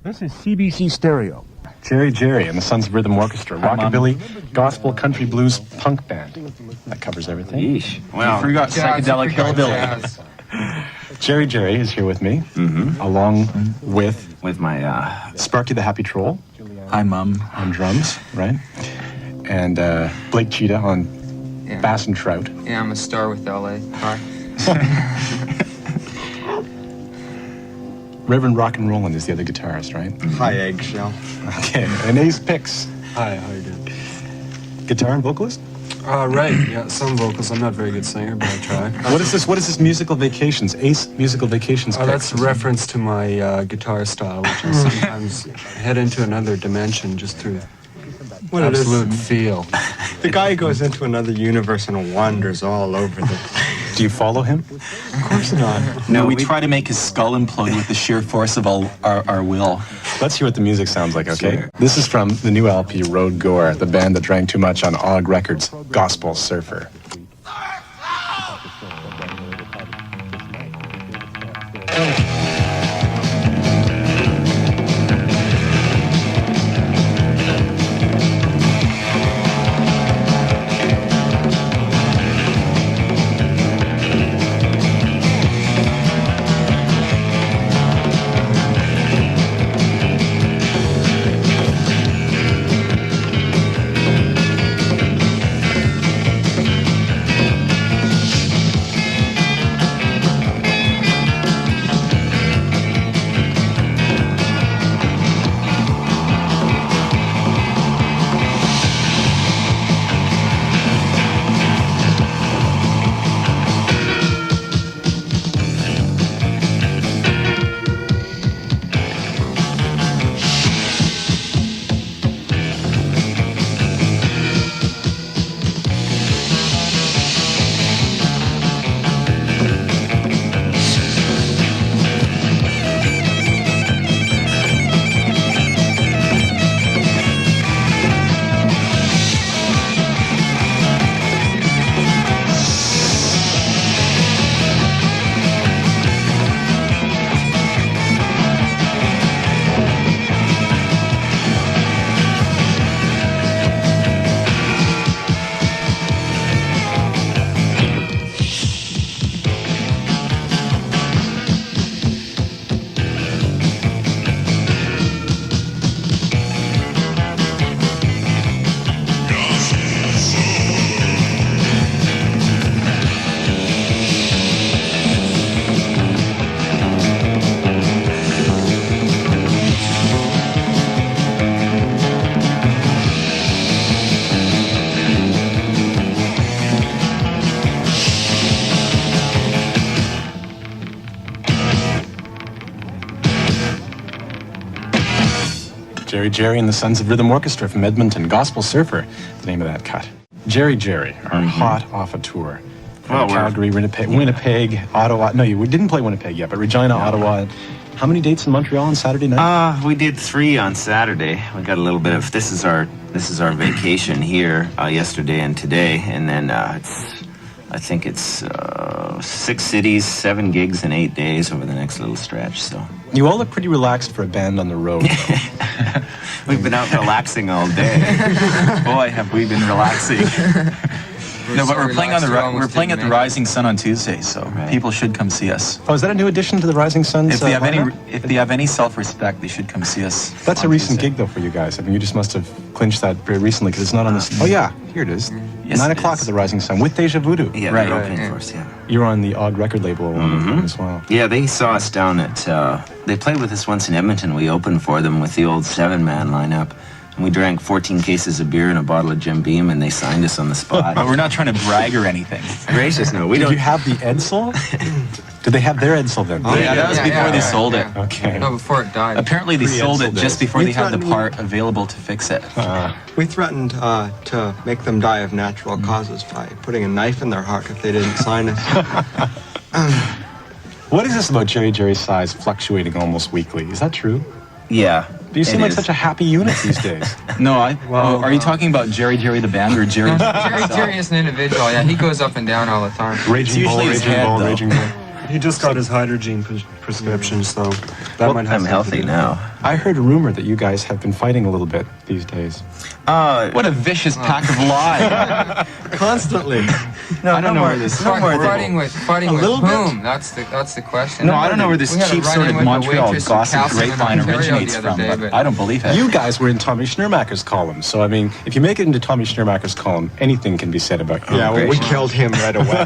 This is CBC Stereo. Jerry and the Sons of Rhythm Orchestra, rockabilly, gospel, country, blues, punk band. That covers everything. Yeesh. Well, You forgot psychedelic hillbilly. Jerry is here with me, along with my Sparky the Happy Troll. Hi, Mum. On drums, right? And Blake Cheetah on bass and trout. Yeah, I'm a star with LA. Hi. Reverend Rock and Rollin is the other guitarist, right? Hi, Eggshell. Okay, and Ace Picks. Hi, how you doing? Guitar and vocalist? Right, yeah, some vocals. I'm not a very good singer, but I try. What is this musical vacations? Ace Musical Vacations Picks. That's a reference to my guitar style, which is sometimes head into another dimension just through absolute feel. The guy goes into another universe and wanders all over the place. Do you follow him? Of course not. No, we try to make his skull implode with the sheer force of our will. Let's hear what the music sounds like, okay? Sure. This is from the new LP, Road Gore, the band that drank too much on Og Records, Gospel Surfer. Jerry and the Sons of Rhythm Orchestra from Edmonton, Gospel Surfer, the name of that cut. Jerry are hot off a tour. Calgary, Winnipeg, Ottawa. No, we didn't play Winnipeg yet, but Regina, Ottawa. How many dates in Montreal on Saturday night? We did 3 on Saturday. We got a little bit of this is our vacation here yesterday and today, and then I think it's 6 cities, 7 gigs in 8 days over the next little stretch. So you all look pretty relaxed for a band on the road. We've been out relaxing all day. Boy, have we been relaxing. No, but we're playing at the Rising Sun on Tuesday, so people should come see us. Oh, is that a new addition to the Rising Sun? If they have any self-respect, they should come see us. That's a recent gig, though, for you guys. I mean, you just must have clinched that very recently because it's not on this. Oh yeah, here it is. Yes, 9 o'clock at the Rising Sun with Deja Voodoo. Yeah, right. Opening for us, yeah. You're on the Og record label as well. Yeah, they saw us down at. They played with us once in Edmonton. We opened for them with the old 7-man lineup. And we drank 14 cases of beer and a bottle of Jim Beam, and they signed us on the spot. But we're not trying to brag or anything. Gracious, no. Did you have the Edsel? Did they have their Edsel then? Oh, yeah, that was before they sold it. Okay. No, before it died. Apparently they sold it just before they had the part available to fix it. We threatened to make them die of natural causes by putting a knife in their heart if they didn't sign us. What is this about Jerry's size fluctuating almost weekly? Is that true? Yeah. You seem like such a happy unit these days. No, are you talking about Jerry the band or Jerry? Jerry is an individual. Yeah, he goes up and down all the time. Raging bull, raging bull, raging bull. He just got his hydrogen prescription, so that might have I'm healthy now. I heard a rumor that you guys have been fighting a little bit these days. What a vicious pack of lies. constantly. No, I don't know where this. Fighting with little whom? That's the question. No, I don't know where this We had a cheap sort run-in of with a Montreal waitress gossip from Calcium in grapevine Ontario originates the other from, day, but I don't believe it. You guys were in Tommy Schnurmacher's column, so I mean, if you make it into Tommy Schnurmacher's column, anything can be said about you. Yeah, well, we killed him right away.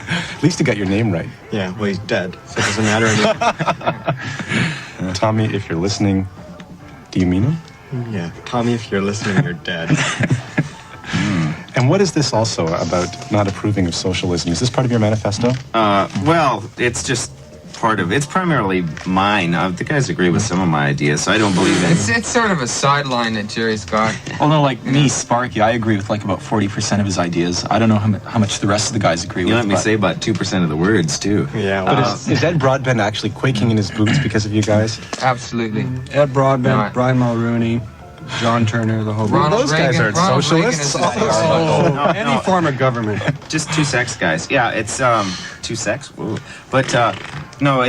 At least you got your name right. Yeah, well, he's dead, so it doesn't matter anymore. Tommy, if you're listening, do you mean him? Yeah, Tommy, if you're listening, you're dead. And what is this also about not approving of socialism? Is this part of your manifesto? Well, it's just part of it's primarily mine. The guys agree with some of my ideas, so I don't believe in It's sort of a sideline that Jerry's got. Well, no, like me, Sparky, I agree with like about 40% of his ideas. I don't know how much the rest of the guys agree You with. let me but- say about 2% of the words, too. Yeah, But well, is Ed Broadbent actually quaking in his boots because of you guys? Absolutely. Ed Broadbent, No, Brian Mulrooney, John Turner, the whole Ronald those guys Reagan, aren't Ronald socialists. Reagan is a Oh, any form of government. Just two sex guys. Yeah, it's two sex. Ooh. But no,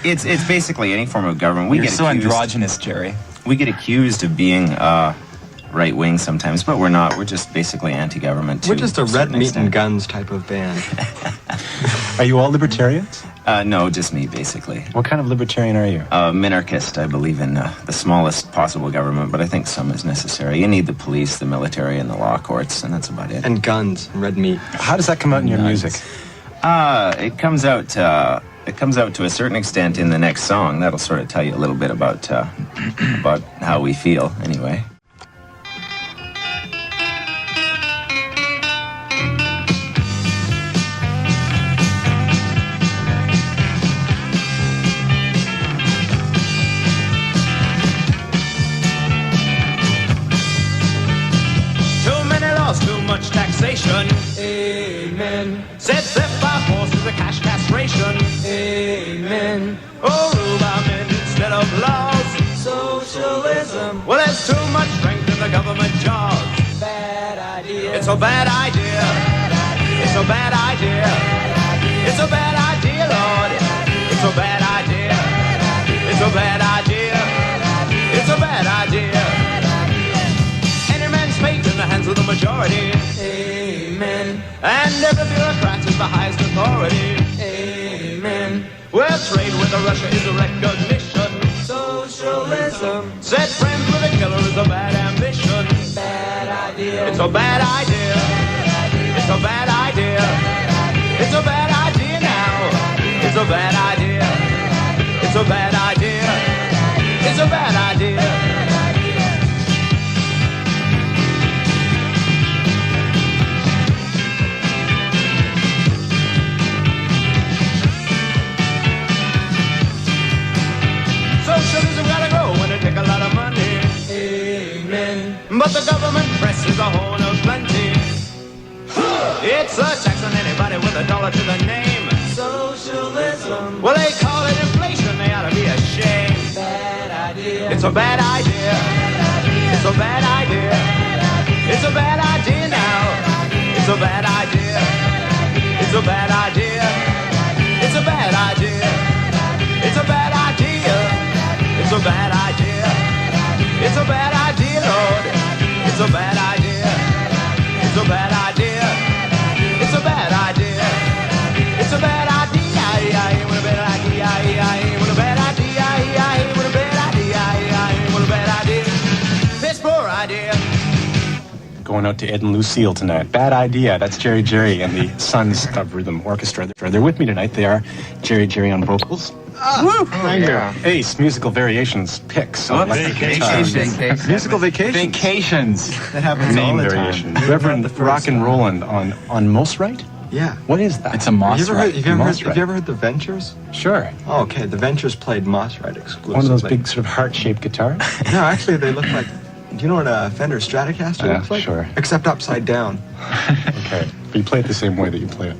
it's basically any form of government. We You're get so accused, androgynous, Jerry. We get accused of being right wing sometimes, but we're not. We're just basically anti-government. We're just a red certain meat extent. and guns type of band. Are you all libertarians? No, just me basically. What kind of libertarian are you? Minarchist. I believe in the smallest possible government, but I think some is necessary. You need the police, the military, and the law courts, and that's about it. And guns, red meat. How does that come out in your music? It comes out to a certain extent in the next song. That'll sort of tell you a little bit about how we feel, anyway. Too many laws, too much taxation. Amen. Said theft by force is a cash castration. Amen. Oh, rule by men instead of laws. Socialism. Well, there's too much strength in the government jaws. Bad idea. It's a bad idea. It's a bad idea. It's a bad idea, Lord. It's a bad idea. It's a bad idea. It's a bad idea. Any man's fate in the hands of the majority. Amen. And every bureaucrat is the highest authority. Amen. Well, trade with Russia is a recognition. Socialism. Said friends with a killer is a bad ambition. Bad idea. It's a bad idea. It's a bad idea. It's a bad idea now. It's a bad idea. It's a bad idea. It's a bad idea. Socialism gotta go when they take a lot of money. Amen. But the government press is a horn of plenty. It's a tax on anybody with a dollar to the name. Socialism. Well, they call it inflation. They ought to be ashamed. Bad idea. It's a bad idea. It's a bad idea. It's a bad idea now. It's a bad idea. It's a bad idea. It's a bad idea. It's a bad idea. It's a bad idea. It's a bad idea, Lord. It's a bad idea. It's a bad idea. It's a bad idea. It's a bad idea. I ain't with a bad idea. I ain't with a bad idea. I ain't with a bad idea. I ain't with a bad idea. Piss poor idea. Going out to Ed and Lucille tonight. Bad idea. That's Jerry and the Sons of Rhythm Orchestra. They're with me tonight. They are Jerry on vocals. Woo! Thank you. Ace, musical variations, picks. Oh, Vacation. Musical vacations. Vacations. That happens all Name the variation. time. Reverend the first Rock and Roland on Mosrite? Yeah. What is that? It's a moss Have you right. ever heard the Ventures? Sure. Oh, okay. The Ventures played Mossrite exclusively. One of those big sort of heart-shaped guitars? No, actually, they look like. Do you know what a Fender Stratocaster looks like? Sure. Except upside down. Okay. But you play it the same way that you play it.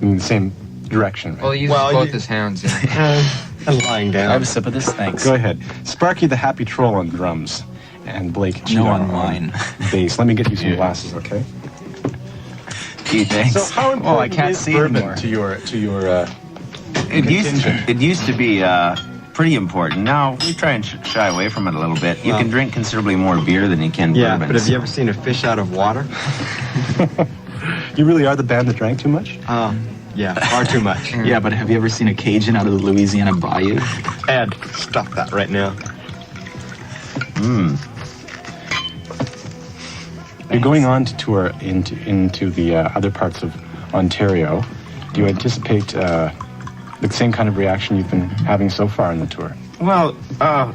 In the same direction. Right? Well, he uses Well, both you- his hands. Yeah. And lying I have down. a sip of this, thanks. Go ahead. Sparky the Happy Troll on drums. And Blake Cheetah No on mine. bass. Let me get you some glasses, okay? Gee, thanks. So how important Well, I can't is see bourbon anymore. to your It used to be pretty important. Now we try and shy away from it a little bit. You can drink considerably more beer than you can Yeah, bourbon. but have you ever seen a fish out of water? You really are the band that drank too much? Oh, yeah, far too much. Yeah, but have you ever seen a Cajun out of the Louisiana Bayou? Ed, stop that right now. You're going on to tour into the other parts of Ontario. Do you anticipate the same kind of reaction you've been having so far in the tour? Well,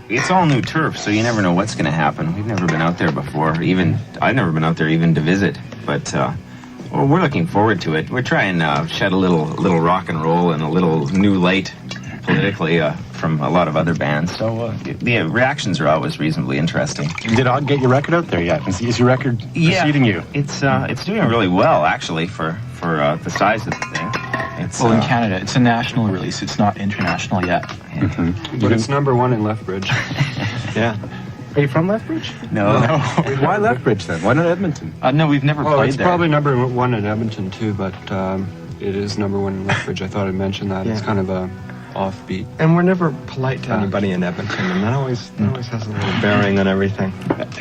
it's all new turf, so you never know what's going to happen. We've never been out there before. I've never been out there even to visit. But well, we're looking forward to it. We're trying to shed a little rock and roll and a little new light politically from a lot of other bands. So the reactions are always reasonably interesting. Did Odd get your record out there yet? Is your record preceding you? It's doing really well actually for the size of the thing. Well, in Canada, it's a national release. It's not international yet. But it's #1 in Lethbridge. Yeah. Are you from Lethbridge? No. Why Lethbridge then? Why not Edmonton? No, we've never Oh, played it's there. probably #1 in Edmonton too, but it is #1 in Lethbridge. I thought I'd mention that. It's kind of a offbeat. And we're never polite to anybody in Edmonton, and that always has a little bearing on everything.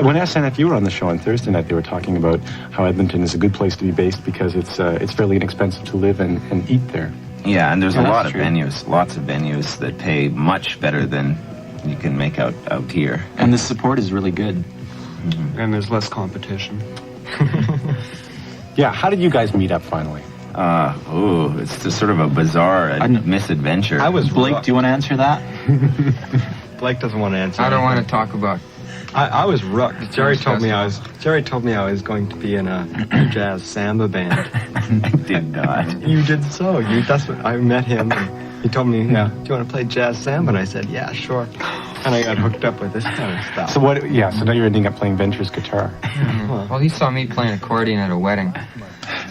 When SNFU were on the show on Thursday night, they were talking about how Edmonton is a good place to be based because it's fairly inexpensive to live and eat there. Yeah, and there's a That's lot of true. venues, lots of venues that pay much better than you can make out here. And the support is really good. And there's less competition. Yeah, how did you guys meet up finally? It's just sort of a bizarre misadventure. Blake, do you want to answer that? Blake doesn't want to answer. I don't want to talk about. I was rooked. Jerry told me I was going to be in a jazz samba band. I did not. You did so. That's what I met him. And he told me, "Yeah, do you want to play jazz samba?" And I said, "Yeah, sure." And I got hooked up with this kind of stuff. So what? Yeah, so now you're ending up playing Venture's guitar. Well, he saw me playing accordion at a wedding.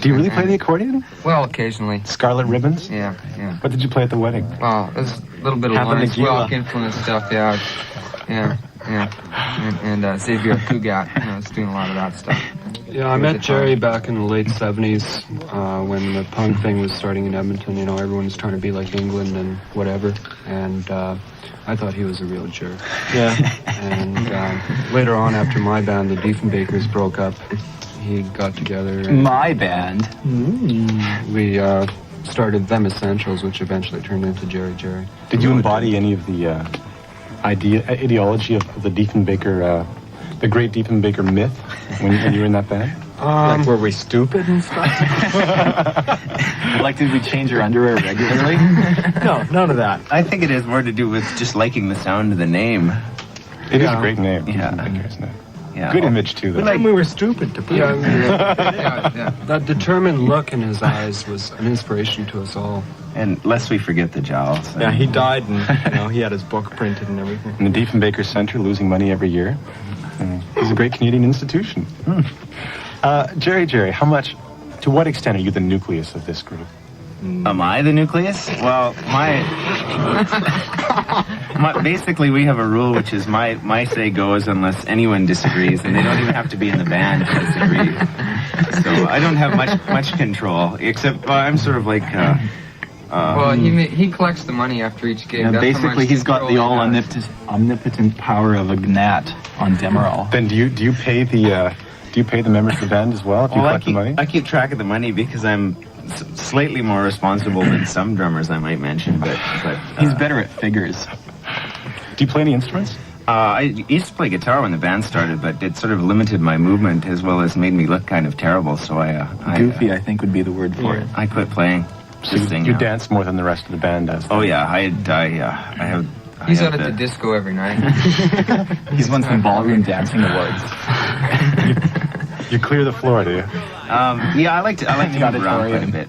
Do you really play the accordion? Well, occasionally. Scarlet Ribbons? Yeah. What did you play at the wedding? Well, there's a little bit of Half a Lawrence Nagila. Welk influence stuff. Yeah. And Xavier Cugat. I was doing a lot of that stuff. Yeah, I met Jerry back in the late 70s when the punk thing was starting in Edmonton. You know, everyone was trying to be like England and whatever. And I thought he was a real jerk. Yeah. And later on, after my band, the Diefenbakers, broke up, he got together. And My band. we started Them Essentials, which eventually turned into Jerry Jerry. Did you embody any of the ideology of the Diefenbaker, the great Diefenbaker myth when you were in that band? Like, were we stupid and stuff? Like, did we change our underwear regularly? No, none of that. I think it has more to do with just liking the sound of the name. It is a great name, Yeah. Diefenbaker, isn't it? Yeah. Good image too, though. We were stupid to play. Yeah. That determined look in his eyes was an inspiration to us all. And lest we forget the jowls. Yeah, he died, and he had his book printed and everything. And the Diefenbaker Center losing money every year. It's a great Canadian institution. Jerry, to what extent are you the nucleus of this group? Am I the nucleus? Well, basically we have a rule which is my say goes unless anyone disagrees, and they don't even have to be in the band to disagree. So I don't have much control, except I'm sort of like. Well, he collects the money after each gig. Yeah, That's how basically, much he's got the control he has. omnipotent power of a gnat on Demerol. Then do you pay the members of the band as well if you collect the money? I keep track of the money because I'm slightly more responsible than some drummers I might mention, but He's better at figures. Do you play any instruments? I used to play guitar when the band started, but it sort of limited my movement as well as made me look kind of terrible. So Goofy, I think, would be the word for it. I quit playing. So you dance more than the rest of the band does. Oh yeah, I have. He's out at the disco every night. He's won some ballroom dancing awards. You clear the floor, do you? Yeah, I like to move around quite a bit.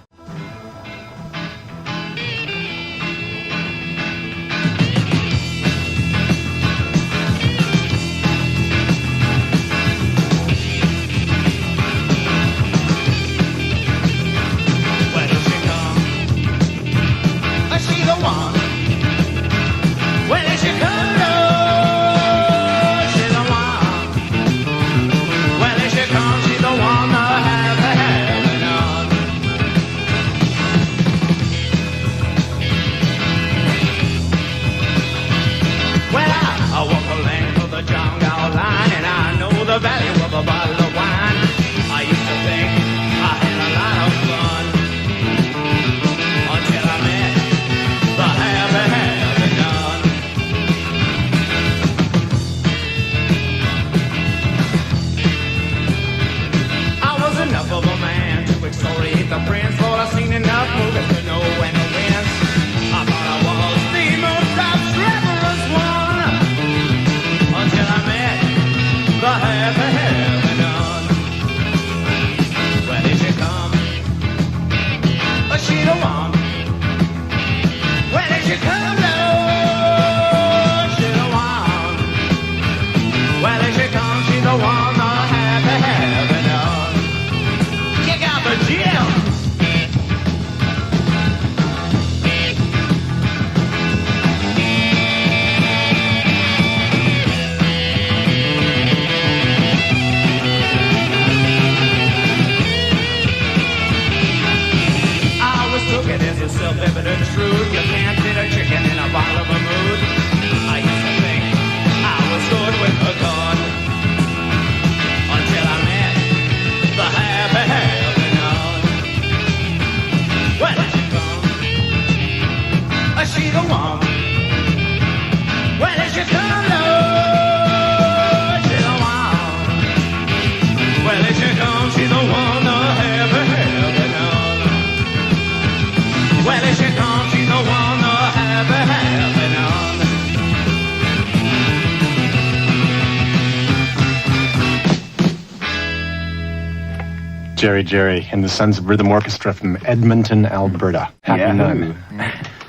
Jerry and the Sons of Rhythm Orchestra from Edmonton, Alberta. Happy Yeah. Nun.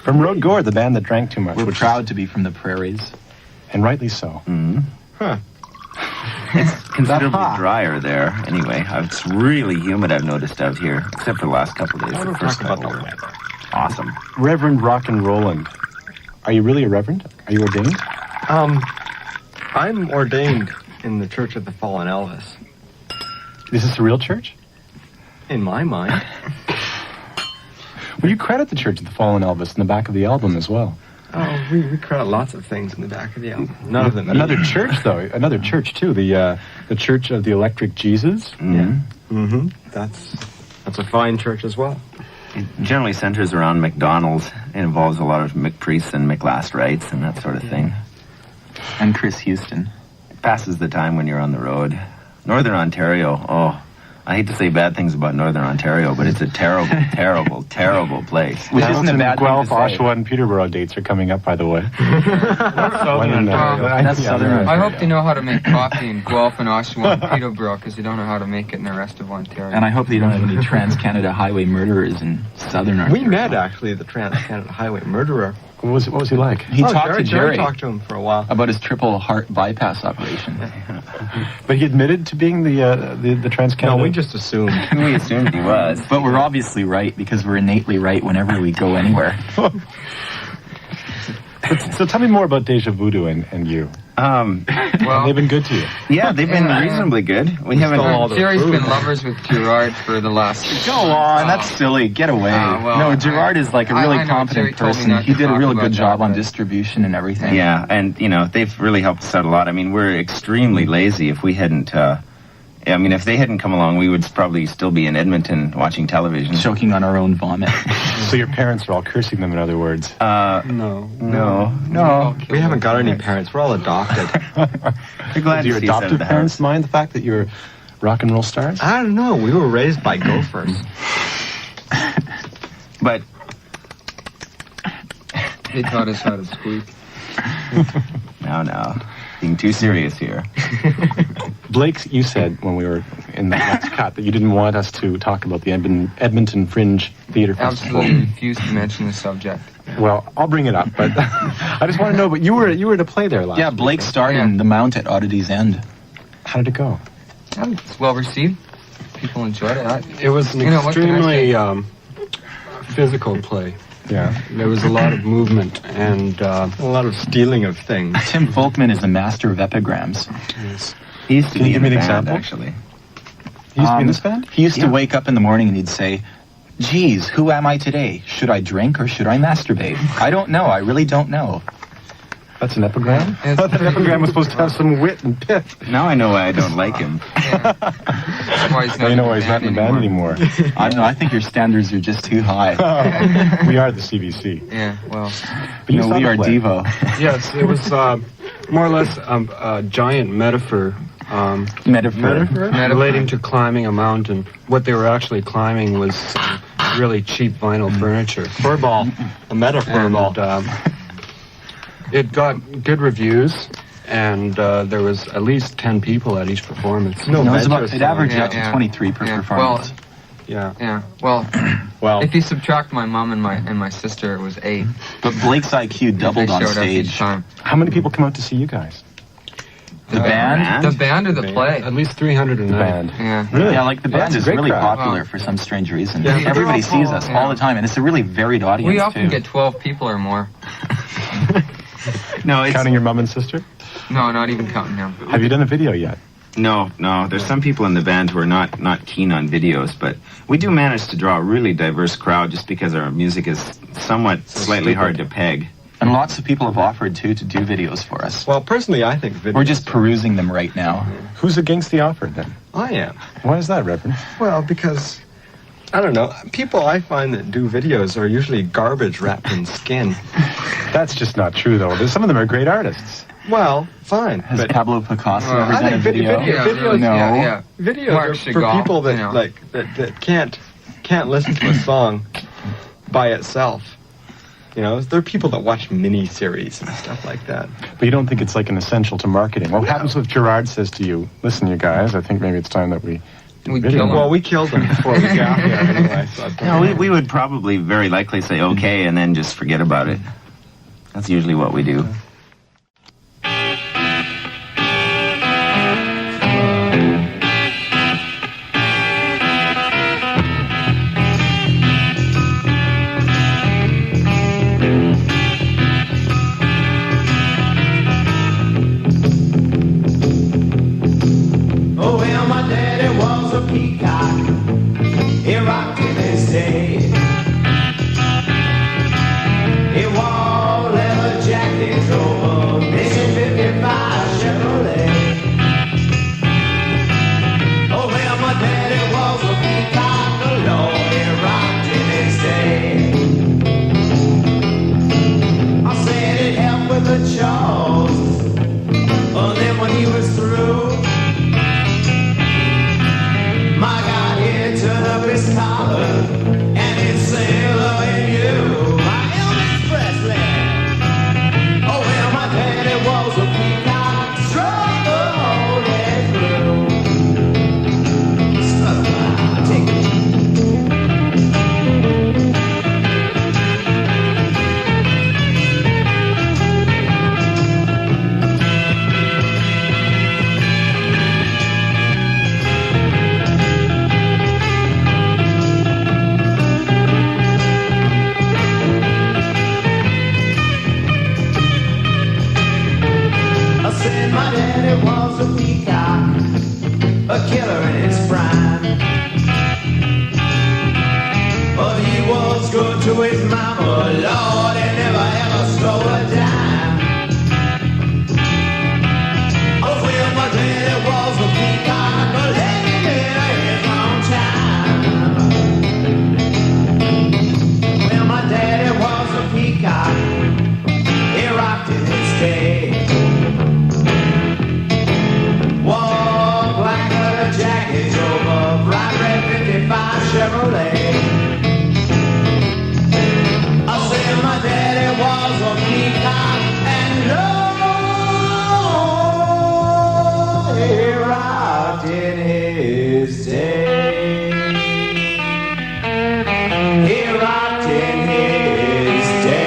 From Road Gore, the band that drank too much. We're proud to be from the prairies. And rightly so. It's considerably drier there. Anyway, it's really humid. I've noticed out here, except for the last couple of days. The first couple were awesome. Reverend Rock and Roland. Are you really a reverend? Are you ordained? I'm ordained in the Church of the Fallen Elvis. Is this a real church? In my mind. Well, you credit the Church of the Fallen Elvis in the back of the album as well. Oh, we credit lots of things in the back of the album. None of them. Another church, though. Another church, too. The Church of the Electric Jesus. Yeah. Mm-hmm. That's a fine church as well. It generally centers around McDonald's. It involves a lot of McPriests and McLast Rights and that sort of thing. And Chris Houston. It passes the time when you're on the road. Northern Ontario, I hate to say bad things about Northern Ontario, but it's a terrible, terrible, terrible place. Which isn't a bad thing Guelph, to say. Oshawa, and Peterborough dates are coming up, by the way. Southern That's Southern I Ontario. hope they know how to make coffee in Guelph and Oshawa and Peterborough, because they don't know how to make it in the rest of Ontario. And I hope they don't have any Trans-Canada highway murderers in Southern Ontario. We met, actually, the Trans-Canada Highway murderer. What was he like? He talked to Jerry Jerry talked to him for a while. about his triple heart bypass operation. But he admitted to being the Trans-Canada... No, we just assumed. We assumed he was. But we're obviously right because we're innately right whenever we go anywhere. So tell me more about Deja Voodoo and you. Well, They've been good to you. Yeah, they've been reasonably good. We haven't... all the Jerry's food. been lovers with Gerard for the last... Go on, that's silly. Get away. well, no, Gerard is like a really I know, Jerry competent told me person. not He to did a talk real about good that, job on but- distribution and everything. Yeah, and, they've really helped us out a lot. I mean, we're extremely lazy. If we hadn't... if they hadn't come along, we would probably still be in Edmonton watching television. Choking on our own vomit. So your parents are all cursing them, in other words. No. No. We haven't got any parents. We're all adopted. We're glad Do your to see us out of adoptive the parents house. mind the fact that you're rock and roll stars? I don't know. We were raised by gophers. But They taught us how to squeak. no. Being too serious here. Blake, you said when we were in the last cut that you didn't want us to talk about the Edmonton Fringe Theatre Festival. Absolutely refuse to mention the subject. Well, I'll bring it up, but I just want to know. But you were to play there last. Yeah, Blake starred in The Mount at Oddity's End. How did it go? It's well received. People enjoyed it. It was an what can I extremely physical play. Yeah. There was a lot of movement and a lot of stealing of things. Tim Folkman is a master of epigrams. He used to Can you be give in me the an band, example? actually. He used to be in this band? He used to wake up in the morning and he'd say, "Geez, who am I today? Should I drink or should I masturbate? I don't know. I really don't know." That's an epigram? I It's thought that pretty- epigram was supposed to have some wit and pith. Now I know why I don't like him. That's why he's not Now you know why he's not in the band anymore. I don't know. I think your standards are just too high. We are the CBC. Yeah, well, But you No, saw we the are play. Devo. Yes, it was more or less a giant metaphor. Metaphor. Relating to climbing a mountain. What they were actually climbing was really cheap vinyl furniture. Furball. A metaphor ball. It got good reviews, and there was at least 10 people at each performance. No, it averaged Yeah, out to yeah. 23 per Yeah. performance. Yeah. Well, Well, if you subtract my mom and my sister, it was 8. But Blake's IQ doubled They on showed up each stage. time. How many people come out to see you guys? The band? The band or the play? at least 300 a The night. band. Yeah. Really? Yeah, like the Well, band that's a is great really crowd. popular for some strange reason. Yeah. Everybody sees us Yeah. all the time, and it's a really varied audience, We often too. get 12 people or more. No, it's... Counting your mom and sister? No, not even counting him. Have you done a video yet? No. There's some people in the band who are not keen on videos, but we do manage to draw a really diverse crowd just because our music is somewhat slightly hard to peg. And lots of people have offered, too, to do videos for us. Well, personally, I think videos. We're just perusing them right now. Who's against the offer then? I am. Why is that, Reverend? Well, because, I don't know, people I find that do videos are usually garbage wrapped in skin. That's just not true, though. Some of them are great artists. Well, fine. Has But Pablo Picasso Well, ever I done a think video? videos, No. Yeah. videos Mark are for Chagall, people that you know. that can't listen to a song by itself. You know, there are people that watch mini-series and stuff like that. But you don't think it's like an essential to marketing. What happens if Gerard says to you, "Listen, you guys, I think maybe it's time that we We Really? kill him. Well, we killed him before we got there anyway. So No, we would probably very likely say okay and then just forget about it. That's usually what we do. Oh, well, my daddy was a peacock. He rocked in his day. He wore leather jackets over big 55 Chevrolet. Oh, well, my daddy was a peacock. The Lord, he rocked in his day. I said it helped with the chores. Oh, then when he was through, my God, he'd turn up his collar and he'd say, loving you, my Elvis Presley. Oh, well, my daddy was a peacock, strong the whole way through. Take it. I said my daddy was a peacock, a killer in his prime. But he was good to his mama, Lord, he never ever stole a dime. Oh, well, my daddy was a peacock, a lady in his own time. Well, my daddy was a peacock, he rocked in his day. Wore black leather jackets over bright red 55 Chevrolet. I said my daddy was a peacock and Lord, he rocked in his day. He rocked in his day.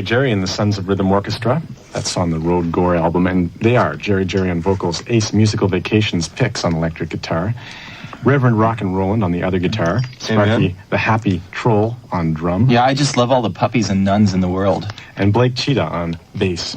Jerry and the Sons of Rhythm Orchestra. That's on the Road Gore album, and they are Jerry on vocals, Ace Musical Vacations picks on electric guitar, Reverend Rock and Roland on the other guitar, Sparky the Happy Troll on drum, Yeah, I just love all the puppies and nuns in the world. and Blake Cheetah on bass.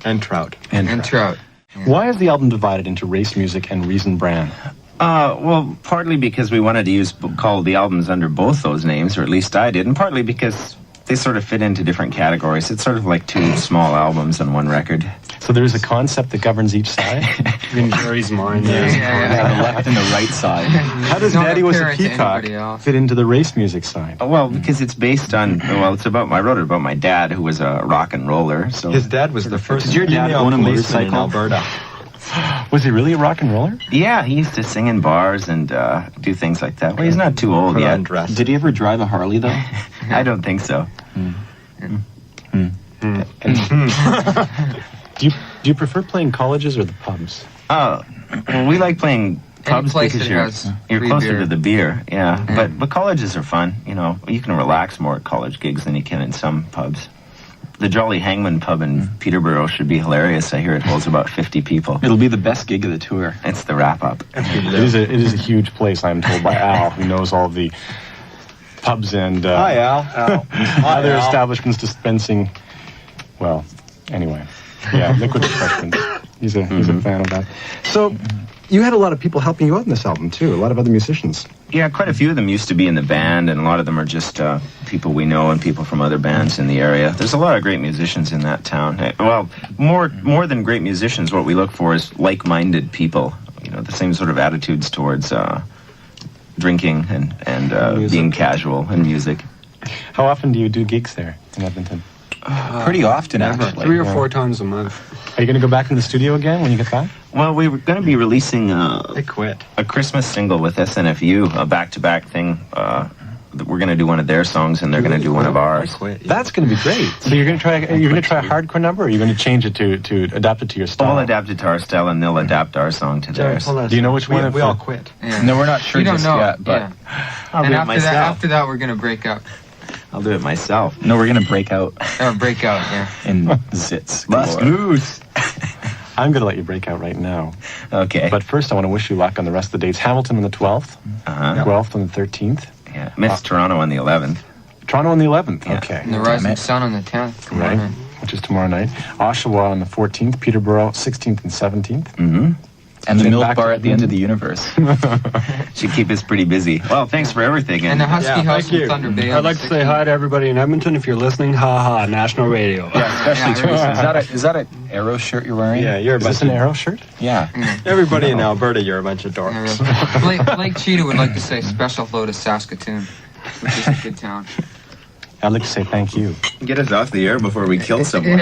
and trout. And trout. Why is the album divided into race music and Reason Brand? Well, partly because we wanted to call the albums under both those names, or at least I did, and partly because they sort of fit into different categories. It's sort of like two small albums on one record. So there's a concept that governs each side? In Jerry's mind, there's Yeah, the left and the right side. How does Don't Daddy Was a compare it to Peacock anybody else. fit into the race music side? Well, because it's based on, it's about, I wrote it about my dad, who was a rock and roller. So his dad was the first. Did your dad female own a policeman in motorcycle? Alberta? Was he really a rock and roller? Yeah, he used to sing in bars and do things like that. Well, he's not too old Put yet. on dress. Did he ever drive a Harley, though? I don't think so. Do you prefer playing colleges or the pubs? Well, we like playing pubs place because that has you're free closer beer. to the beer. Yeah, but colleges are fun. You know, you can relax more at college gigs than you can in some pubs. The Jolly Hangman pub in Peterborough should be hilarious. I hear it holds about 50 people. It'll be the best gig of the tour. It's the wrap-up. It is a huge place, I'm told by Al, who knows all the pubs and Hi, Al. other establishments dispensing. Well, anyway, yeah, liquid refreshments. He's a fan of that. So, you had a lot of people helping you out in this album too. A lot of other musicians. Yeah, quite a few of them used to be in the band, and a lot of them are just people we know and people from other bands in the area. There's a lot of great musicians in that town. Well, more than great musicians, what we look for is like-minded people. You know, the same sort of attitudes towards drinking and being casual and music. How often do you do gigs there in Edmonton? Pretty often, actually. 3 or 4 times a month. Are you going to go back in the studio again when you get back? Well, we were going to be releasing They quit. a Christmas single with SNFU, a back-to-back thing we're going to do one of their songs, and they're going to do one of ours. That's going to be great. So you're going to try a hardcore number, or are you going to change it to adapt it to your style? We'll adapt it to our style, and they'll adapt our song to theirs. Do you know which one? We all quit. Yeah. No, we're not sure You don't just know. yet, but I'll And do it myself. after that, we're gonna break up. I'll do it myself. no, we're gonna break out Break out. Yeah. in zits. Bust galore. loose. I'm going to let you break out right now. Okay. But first, I want to wish you luck on the rest of the dates. Hamilton on the 12th, Uh-huh. 12th on the 13th, Yeah. Miss Toronto on the 11th. Toronto on the 11th. Yeah. Okay. And the Rising Sun on the 10th. Come on, Right, man. which is tomorrow night. Oshawa on the 14th, Peterborough 16th and 17th. Mm-hmm. And the Then milk back bar to- at the end of the universe. Should keep us pretty busy. Well, thanks for everything. And the Husky House thank you. in Thunder Bay. on I'd like the to say 16th. hi to everybody in Edmonton. If you're listening, ha, national radio. Especially Yeah, Teresa. Is that an arrow shirt you're wearing? Yeah, you're a Is bunch this an of, arrow shirt? Yeah. everybody in Alberta, you're a bunch of dorks. Yeah, really. Blake Cheetah would like to say special hello to Saskatoon, which is a good town. I'd like to say thank you. Get us off the air before we kill someone.